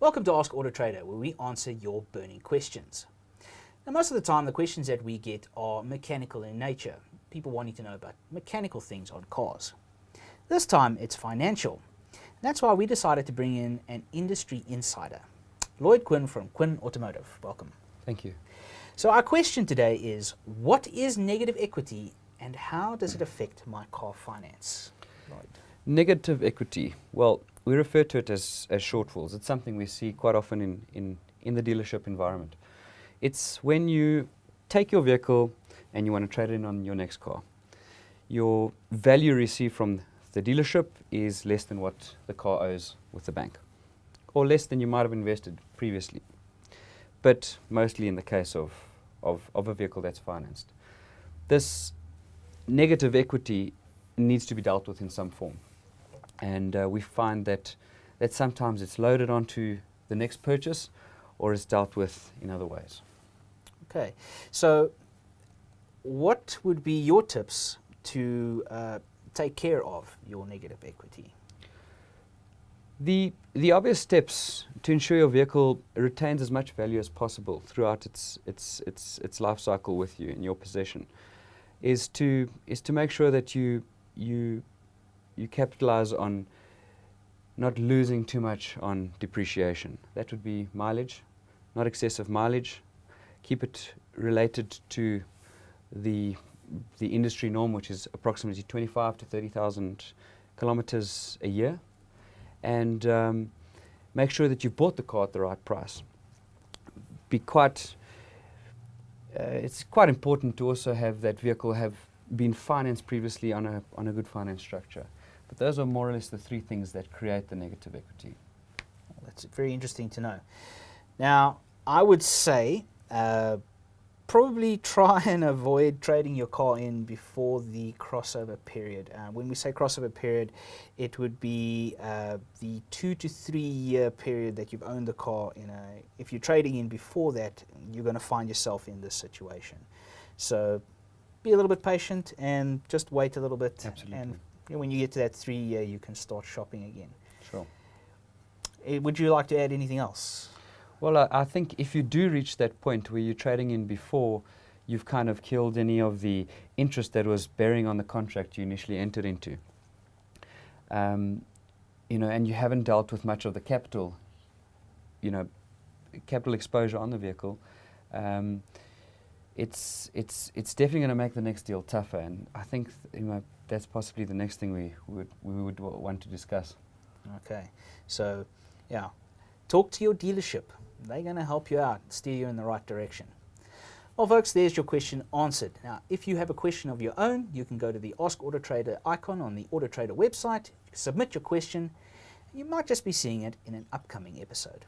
Welcome to Ask Auto Trader, where we answer your burning questions. Now, most of the time, the questions that we get are mechanical in nature. People wanting to know about mechanical things on cars. This time, it's financial. That's why we decided to bring in an industry insider, Lloyd Quinn from Quinn Automotive. Welcome. Thank you. So our question today is, what is negative equity and how does it affect my car finance? Lloyd. Negative equity. Well, we refer to it as shortfalls. It's something we see quite often in the dealership environment. It's when you take your vehicle and you want to trade it in on your next car. Your value received from the dealership is less than what the car owes with the bank, or less than you might have invested previously, but mostly in the case of a vehicle that's financed. This negative equity needs to be dealt with in some form. And we find that sometimes it's loaded onto the next purchase or is dealt with in other ways. Okay, so what would be your tips to take care of your negative equity? The obvious steps to ensure your vehicle retains as much value as possible throughout its life cycle with you in your possession is to make sure that you capitalize on not losing too much on depreciation. That would be mileage, not excessive mileage. Keep it related to the industry norm, which is approximately 25 to 30,000 kilometers a year. And make sure that you've bought the car at the right price. It's quite important to also have that vehicle have been financed previously on a good finance structure. But those are more or less the three things that create the negative equity. Well, that's very interesting to know. Now, I would say probably try and avoid trading your car in before the crossover period. When we say crossover period, it would be the 2 to 3 year period that you've owned the car in. If you're trading in before that, you're going to find yourself in this situation. So be a little bit patient and just wait a little bit. Absolutely. And when you get to that 3 year, you can start shopping again. Sure. Would you like to add anything else? Well, I think if you do reach that point where you're trading in before you've kind of killed any of the interest that was bearing on the contract you initially entered into, and you haven't dealt with much of the capital exposure on the vehicle, it's definitely going to make the next deal tougher. And I think that's possibly the next thing we would want to discuss. Okay, so yeah, talk to your dealership. They're going to help you out, steer you in the right direction. Well, folks, there's your question answered. Now, if you have a question of your own, you can go to the Ask Auto Trader icon on the Auto Trader website, submit your question, and you might just be seeing it in an upcoming episode.